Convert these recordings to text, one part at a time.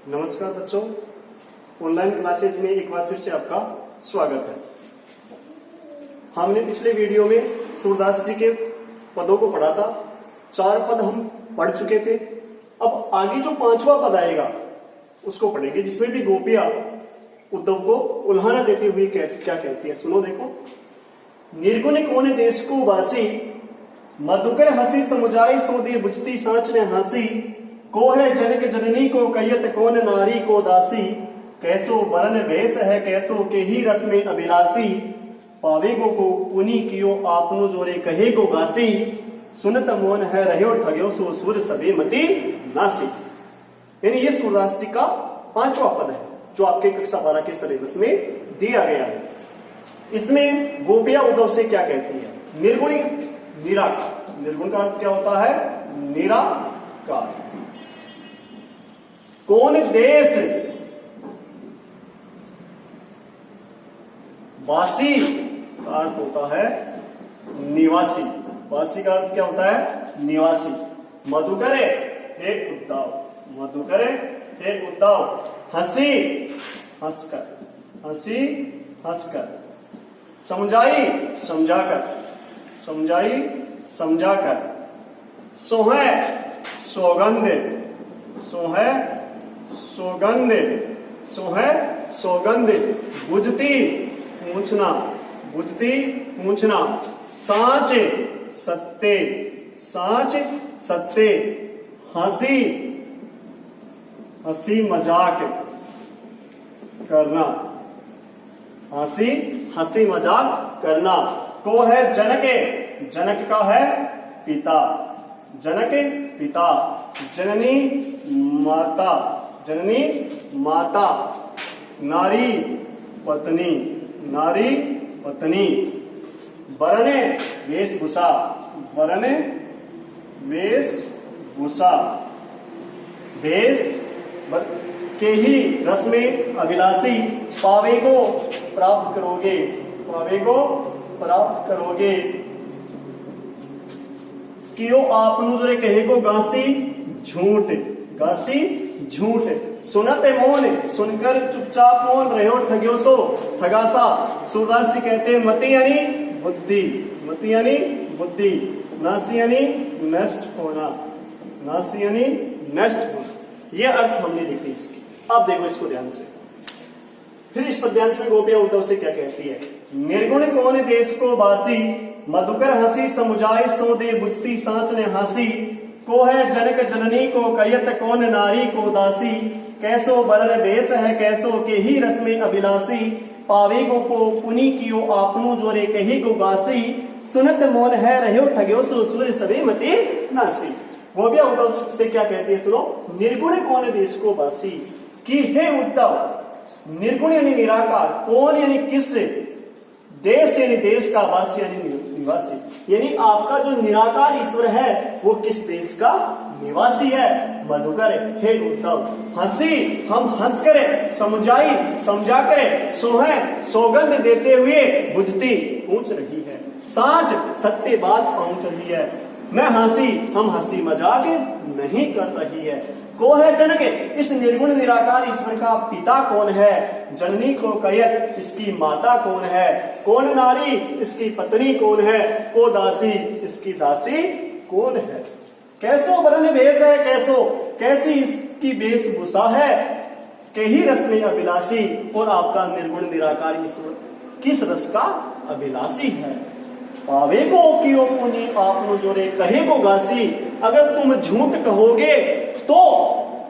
नमस्कार बच्चों, online classes में एक बार फिर से आपका स्वागत है। हमने पिछले वीडियो में सूरदास जी के पदों को पढ़ा था। 4 पद हम पढ़ चुके थे। अब आगे जो 5वां पद आएगा उसको पढ़ेंगे, जिसमें भी गोपियां उद्धव को उल्हाना देते हुए क्या कहती है, सुनो देखो। निर्गुण कोन देश को वासी, मधुकर हंसी समुझाई सो दे बुझती सांच ने हंसी। को है जनक जननी को कयत कौन नारी को दासी। कैसो बरन भेष है कैसो के ही रस में अभिलाषी। पावेगो को पुनि कियो आपनो जोरे कहे को गासी। सुनत मोन है रह्यो ठग्यो सो सुर सबे मति नासी। यानी ये सूरदास जी का 5वां पद है जो आपके कक्षा 12 के सिलेबस में दिया गया है। इसमें गोपियां उद्धव से क्या कहती है? निर्गुण निराकार। निर्गुण का अर्थ क्या होता है? निराकार। कौन देश वासी का अर्थ होता है निवासी। वासी का अर्थ क्या होता है? निवासी। मधुकरे हे उद्धव, मधुकरे हे उद्धव। हंसी हंसकर, हंसी हंसकर। समझाई समझाकर, समझाई समझाकर। सोहे सौगंध, सोहे सौगंध, सोहे सौगंध। बुझती पूछना, बुझती पूछना। साच सत्य, साच सत्य। हंसी हंसी मजाक करना, हंसी हंसी मजाक करना। को है जनक, जनक का है पिता, जनक पिता। जननी माता, जननी माता। नारी पत्नी, नारी पत्नी। बरने वेशभूषा, बरने वेशभूषा। भेष के ही रस में अभिलाषी। पावे को प्राप्त करोगे, पावे को प्राप्त करोगे। कियो आपनु जोरे कहे को गासी, झूठ, गासी झूठ। सुनते मौन, सुनकर चुपचाप मौन रहो ठग्यो सो ठगासा। सूरदास जी कहते हैं मति यानी बुद्धि, मति यानी बुद्धि। नासी यानी नष्ट होना, नासी यानी नष्ट होना। यह अर्थ हमने लिखे इसकी। अब देखो इसको ध्यान से। फिर इस पद्यांश में गोपियां उद्धव से क्या कहती है? निर्गुण कौन देश को बासी, मधुकर हंसी समुझाए सो दे बुझती सांच ने हासी। को है जनक जननी को कयत कौन नारी को दासी। कैसो बरन भेष है कैसो के ही रस में अभिलाषी। पावेगो को पुनि कियो आपनो जोरे कहे को गासी। सुनत मौन है रह्यो ठग्यो सो सुर सबे मति नासी। गोपियां उद्धव से क्या कहती है, सुनो। निर्गुण कौन देश को बासी, कि हे उद्धव, निर्गुण यानी निराकार, कौन यानी किस, देश यानी देश का, वासी यानी निवासी। यानी आपका जो निराकार ईश्वर है वो किस देश का निवासी है? मधुकर हे उद्धव। हंसी हम हंस करे, समझाई समझा करे। सोहे सौगंध देते हुए बुझती पूछ रही है। सांझ सत्य बात पहुंच रही है। मैं हंसी हम हंसी मजाक नहीं कर रही है। को है जनक, इस निर्गुण निराकार ईश्वर का पिता कौन है? जननी को कयत, इसकी माता कौन है? कौन नारी, इसकी पत्नी कौन है? को दासी, इसकी दासी कौन है? कैसो बरन भेष है कैसो, कैसी इसकी वेशभूषा है। के ही रस में अभिलाषी, और आपका निर्गुण निराकार ईश्वर किस रस का अभिलाषी है? पावेगो कियो पुनि आपनो जोरे कहे को गासी। अगर तुम झूठ कहोगे तो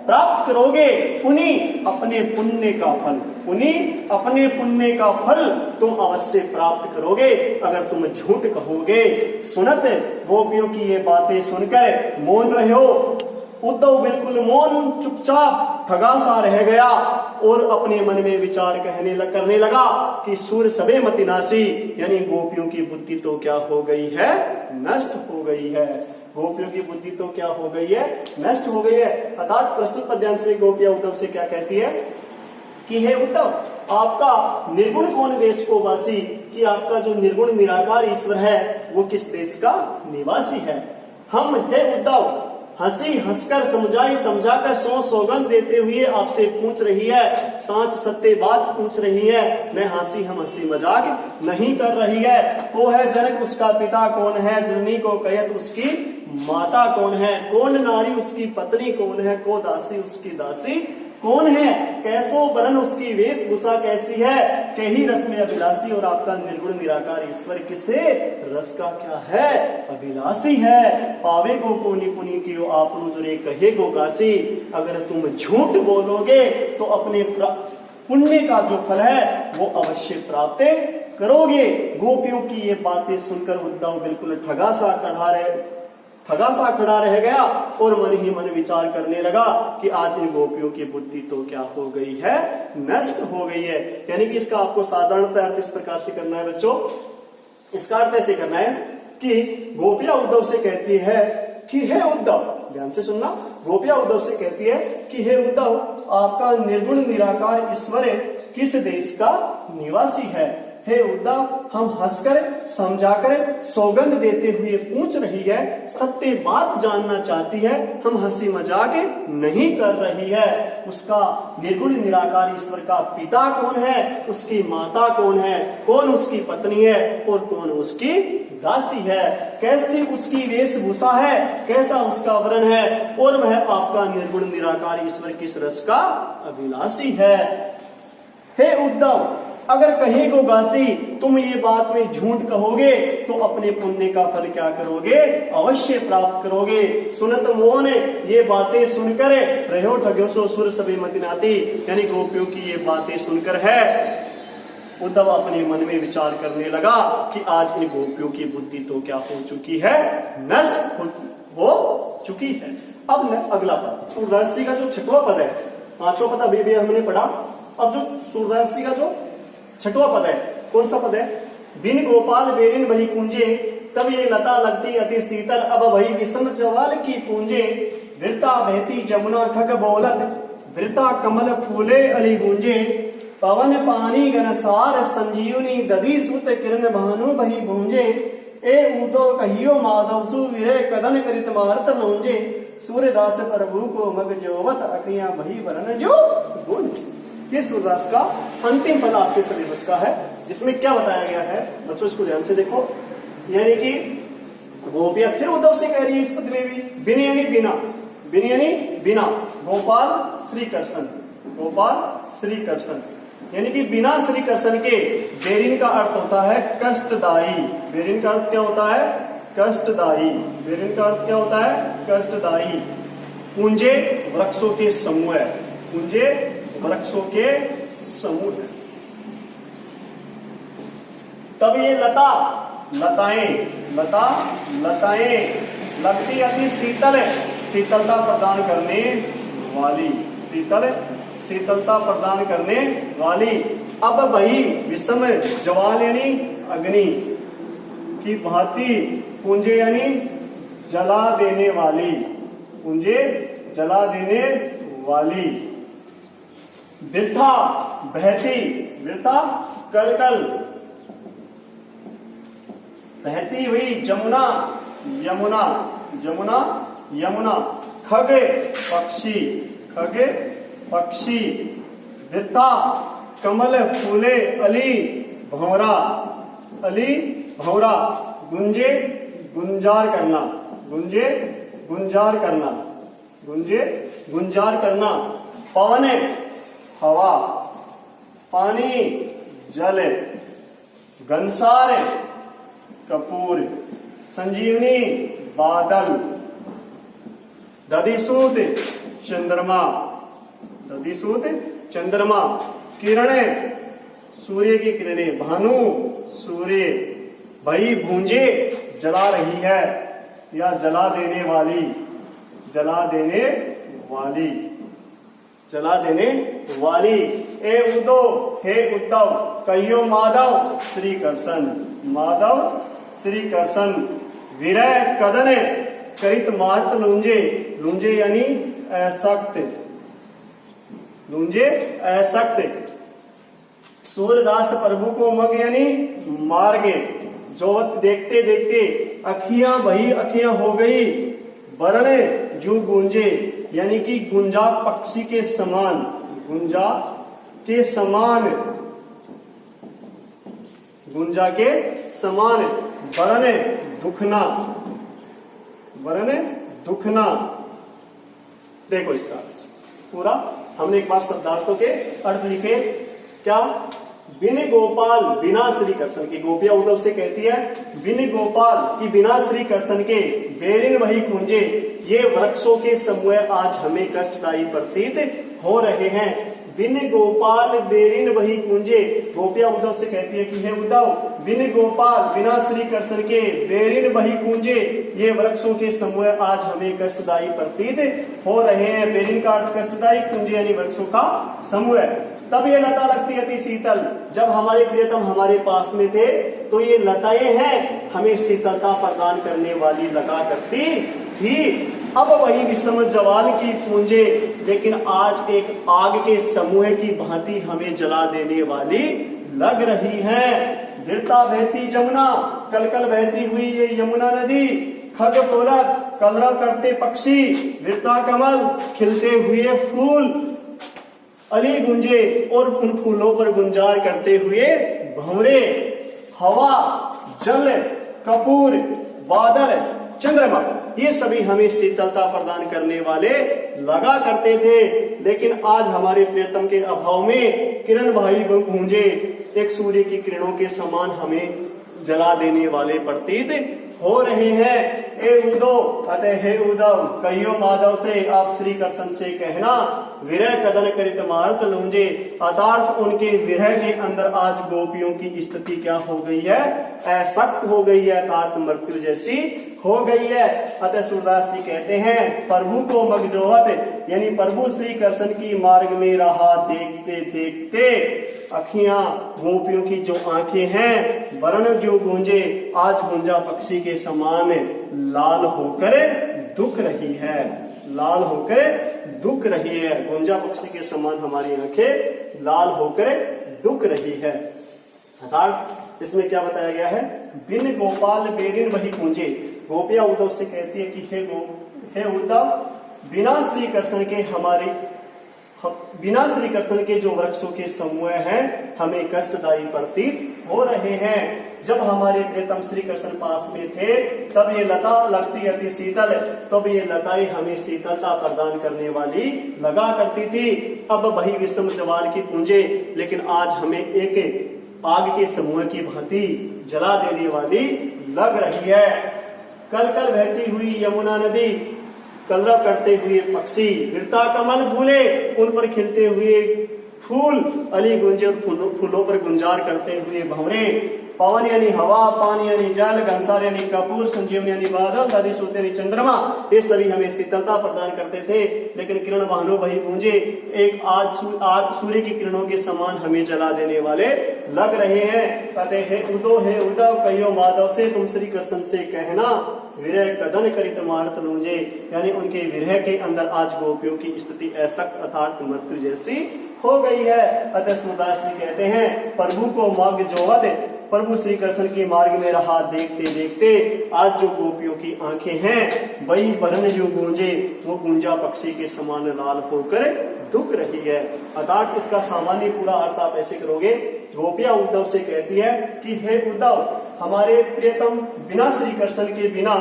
प्राप्त करोगे पुनि अपने पुण्य का फल, पुनि अपने पुण्य का फल तुम अवश्य प्राप्त करोगे अगर तुम झूठ कहोगे। सुनत गोपियों की ये बातें सुनकर मौन रहे हो। उद्धव बिल्कुल मौन चुपचाप ठगा सा रह गया और अपने मन में विचार करने लगा कि सूर सबे मति नासी। यानी गोपियों की बुद्धि तो क्या हो गई है? नष्ट हो गई है। गोपियों की बुद्धि तो क्या हो गई है? नष्ट हो गई है। अर्थात प्रस्तुत पद्यांश में गोपियां उद्धव से क्या कहती है कि हे उद्धव, आपका निर्गुण कौन देश को वासी, कि आपका जो निर्गुण निराकार ईश्वर है वो किस देश का निवासी है? हम हे उद्धव हंसी हंसकर समझाई समझाकर सौगंध देते हुए आपसे पूछ रही है, सांच सत्य बात पूछ रही है, मैं हंसी हम हंसी मजाक नहीं कर रही है। को है जनक उसका पिता कौन है, जननी को कयत उसकी माता कौन है, कौन नारी उसकी पत्नी कौन है, को दासी उसकी दासी कौन है, कैसो बरन उसकी वेशभूषा कैसी है, कही रस में अभिलाषी और आपका निर्गुण निराकार ईश्वर किसे रस का क्या है अभिलाषी है। पावे को पुनि पुनि कियो आपनु जुरे कहे गो गासी, अगर तुम झूठ बोलोगे तो अपने पुण्य का जो फल है वो अवश्य प्राप्त करोगे। गोपियों की ये बातें सुनकर उद्धव बिल्कुल ठगा सा खड़ा रह गया और मन ही मन विचार करने लगा कि आज इन गोपियों की बुद्धि तो क्या हो गई है, नष्ट हो गई है। यानी कि इसका आपको साधारणतः अर्थ इस प्रकार से करना है बच्चों, इसका अर्थ ऐसे करना है कि गोपियां उद्धव से कहती है कि हे उद्धव, ध्यान से सुनना, गोपियां उद्धव से कहती है कि हे उद्धव, आपका निर्गुण निराकार ईश्वर किस देश का निवासी है। हे उद्धव, हम हंसकर समझाकर सौगंध देते हुए पूछ रही है, सत्य बात जानना चाहती है, हम हंसी मजाक नहीं कर रही है। उसका निर्गुण निराकार ईश्वर का पिता कौन है, उसकी माता कौन है, कौन उसकी पत्नी है और कौन उसकी दासी है, कैसी उसकी वेशभूषा है, कैसा उसका वर्ण है, और वह आपका निर्गुण निराकार ईश्वर किस रस का अभिलाषी है। हे उद्धव, अगर कहेगो गासी तुम ये बात में झूठ कहोगे तो अपने पुण्य का फल क्या करोगे, अवश्य प्राप्त करोगे। सुनत मोहन ये बातें सुनकर रहो ठग्यो सो सुर सभी मतिनाती, यानी गोपियों की ये बातें सुनकर है उद्धव अपने मन में विचार करने लगा कि आज इन गोपियों की बुद्धि तो क्या हो चुकी है, नष्ट हो चुकी है। अब अगला पद सूरदास जी का जो छठवां पद है, पांचवा पद अभी हमने पढ़ा, अब जो सूरदास जी का जो छठवां पद है, कौन सा पद है, बिन गोपाल बेरिन बही कुंजे, तब ये लता लगती अति शीतल, अब वही विषम जवाल की पूंजे, वृता बहती जमुना खग बोलत, वृता कमल फूले अली गूंजे, पवन पानी गनसार संजीवनी, दधी सुत किरण भानु बही भूंजे, ए उदो कहियो माधव सु विरे कदन करित मारत लौंजे, सूर्यदास प्रभु को मग जोवत अखियां बही वरन जो गूंजे। ये सूरदास का अंतिम पद आपके सिलेबस का है, जिसमें क्या बताया गया है बच्चों, इसको ध्यान से देखो। यानी कि गोपियां फिर उद्धव से कह रही है इस पद में भी, बिन यानी बिना, बिन यानी बिना, गोपाल श्री कृष्ण, गोपाल श्री कृष्ण, यानी कि बिना श्री कृष्ण के। बेरिन का अर्थ होता है कष्टदायी, बेरिन का अर्थ क्या होता है, कष्टदायी, बेरिन का अर्थ क्या होता है, कष्टदायी। पूंजे वृक्षों के समूह है, पूंजे वृक्षों के समूह है। तब ये लताएं लगती अति शीतल है, शीतलता प्रदान करने वाली, शीतलता प्रदान करने वाली। अब वही विषम ज्वाल यानी अग्नि की भांति, पुंजे यानी जला देने वाली, पुंजे जला देने वाली। वृथा बहती, वृथा कलकल, बहती हुई जमुना, यमुना, जमुना यमुना। खग पक्षी, खग पक्षी। वृथा कमल फूले अली भंवरा, अली भंवरा। गुंजे गुंजार करना, गुंजे गुंजार करना, गुंजे गुंजार करना। पवन हवा, पानी जल। घनसार कपूर, संजीवनी बादल। दधिसूत चंद्रमा, दधिसूत चंद्रमा। किरणें सूर्य की किरणें, भानु सूर्य। भई भूंजे जला रही है या जला देने वाली, जला देने वाली, जला देने वाली। ए उद्धव, हे उद्धव, कहियो माधव श्री कृष्ण, माधव श्री कृष्ण। विरह कदन करित मारत लूंजे, लूंजे यानी असक्त, लूंजे असक्त। सूर्यदास प्रभु को मग यानी मार्गे। जोवत देखते देखते अखियां बही, अखियां हो गई। वरण जो गूंजे, यानी कि गुंजा पक्षी के समान, गुंजा के समान, गुंजा के समान, वरन दुखना, वरन दुखना। देखो इसका पूरा हमने एक बार शब्दार्थों के अर्थ लिखे। क्या? बिन गोपाल बिना श्री कृष्ण के, गोपिया उद्धव से कहती है बिन गोपाल की बिना श्री कृष्ण के बेरिन वही कुंजे, ये वृक्षों के समूह आज हमें कष्टदायी प्रतीत हो रहे हैं। बिन गोपाल बेरिन वही कुंजे, गोपिया उद्धव से कहती है कि हे उद्धव, बिन गोपाल बिना श्री कृष्ण के बेरिन वही कुंजे, ये वृक्षों के समूह आज हमें कष्टदायी प्रतीत हो रहे हैं। बेरिन का अर्थ कष्टदायी, कुंजे यानी वृक्षों का समूह। तब ये लता लगती अति शीतल, जब हमारे प्रियतम हमारे पास में थे तो ये लताएं हैं हमें शीतलता प्रदान करने वाली लगा करती थी। अब वही विषम ज्वाल की पूंजे, लेकिन आज एक आग के समूह की भांति हमें जला देने वाली लग रही है। गिरता बहती जमुना, कल कल बहती हुई ये यमुना नदी, खग पोलक कलरव करते पक्षी, गिरता कमल खिलते हुए फूल, अली गुंजे और उन फूलों पर गुंजार करते हुए भंवरे, हवा, जल, कपूर, बादल, चंद्रमा, ये सभी हमें शीतलता प्रदान करने वाले लगा करते थे। लेकिन आज हमारे प्रियतम के अभाव में किरण भाई गूंजे एक सूर्य की किरणों के समान हमें जला देने वाले प्रतीत हो रहे हैं। हे उद्धव, अतः हे उद्धव कहियो माधव से, आप श्री कृष्ण से कहना, विरह कदन करित मार्त लूंजे, अर्थात उनके विरह के अंदर आज गोपियों की स्थिति क्या हो गई है? असक्त हो गई है, अर्थात मृत्यु जैसी हो गई है। अतः सूरदास जी कहते हैं, प्रभु को मगजोहत, यानी प्रभु श्री कृष्ण की मार्ग में रहा देखते देखते अखियां, गोपियों की जो आंखें हैं, वरण जो गूंजे आज गुंजा पक्षी के समान लाल होकर दुख रही है, लाल होकर दुख रही है। गुंजा पक्षी के समान हमारी आंखें लाल होकर दुख रही है। अर्थात इसमें क्या बताया गया है? बिन गोपाल बेरिन वही कुंजे, गोपिया उद्धव से कहती है कि हे उद्धव, बिना श्री कृष्ण के हमारे, बिना श्री कृष्ण के जो वृक्षों के समूह हैं हमें कष्टदायी प्रतीत हो रहे हैं। जब हमारे प्रियतम श्री कृष्ण पास में थे तब ये लता लगती अति शीतल, तब ये लताएं हमें शीतलता प्रदान करने वाली लगा करती थी। अब वही विषम ज्वाल की पूंजे, लेकिन आज हमें एक आग के समूह की भांति जला देने वाली लग रही है। कल कल बहती हुई यमुना नदी, कलरव करते हुए पक्षी, गिरता कमल फूले, उन पर खिलते हुए फूल, अली गुंजे और फूलों पर गुंजार करते हुए भंवरे, पवन यानी हवा, पानी यानी जल, घनसार यानी कपूर, संजीवनी यानी बादल, दादी सूत यानी चंद्रमा, ये सभी हमें शीतलता प्रदान करते थे। लेकिन किरण वाहनों वही गूंजे एक आज सूर्य की किरणों के समान हमें जला देने वाले लग रहे हैं। अतः हे उद्धव कहियो माधव से, तुम श्री कृष्ण से कहना, विरह कदन करित मारत लूंजे, यानी उनके विरह के अंदर आज गोपियों की स्थिति असक्त अर्थात मृत्यु जैसी हो गई है। अतः सूरदास जी कहते हैं, प्रभु को मार्ग जोवत, प्रभु श्री कृष्ण के मार्ग में रहा देखते देखते आज जो गोपियों की आंखें हैं वही वरण जो गूंजे वो गुंजा पक्षी के समान लाल होकर दुख रही है। अर्थात इसका सामान्य पूरा अर्थ आप ऐसे करोगे, गोपिया उद्धव से कहती है कि हे उद्धव, हमारे प्रियतम बिना श्री कृष्ण के बिना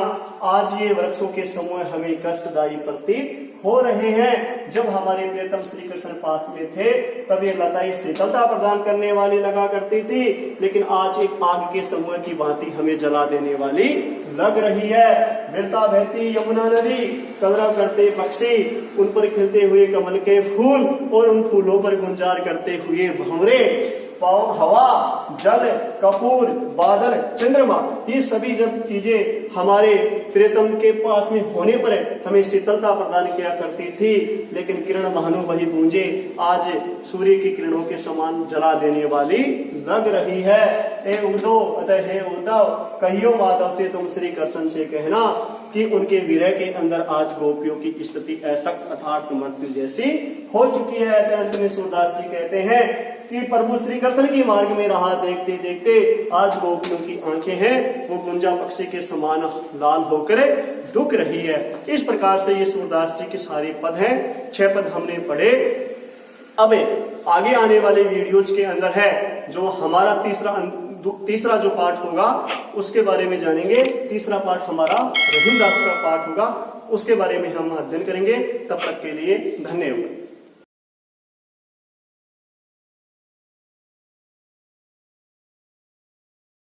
आज ये वृक्षों के समूह हमें कष्टदायी प्रतीत हो रहे हैं। जब हमारे प्रियतम श्री कृष्ण पास में थे तब ये लताएं शीतलता प्रदान करने वाली लगा करती थी, लेकिन आज एक आग के समूह की भांति हमें जला देने वाली लग रही है। गिरता बहती यमुना नदी, कलरव करते पक्षी, उन पर खिलते हुए कमल के फूल और उन फूलों पर गुंजार करते हुए भंवरे, हवा, जल, कपूर, बादल, चंद्रमा, ये सभी जब चीजें हमारे प्रियतम के पास में होने पर हमें शीतलता प्रदान किया करती थी, लेकिन किरण महानु वही गूंजे आज सूर्य की किरणों के समान जला देने वाली लग रही है। हे उद्धव कहियो माधव से, तुम श्री कृष्ण से कहना कि उनके विरह के अंदर आज गोपियों की स्थिति असक्त अर्थात मृत्यु जैसी हो चुकी है। अंत में सूरदास जी कहते हैं कि प्रभु श्री कृष्ण के मार्ग में रहा देखते देखते आज गोपियों की आंखें हैं वो गुंजा पक्षी के समान लाल होकर दुख रही है। इस प्रकार से ये सूरदास जी के सारे पद हैं, 6 पद हमने पढ़े। अब आगे आने वाले वीडियोज के अंदर है जो हमारा तीसरा जो पाठ होगा उसके बारे में जानेंगे। तीसरा पाठ हमारा रहीमदास का पाठ होगा, उसके बारे में हम अध्ययन करेंगे। तब तक के लिए धन्यवाद।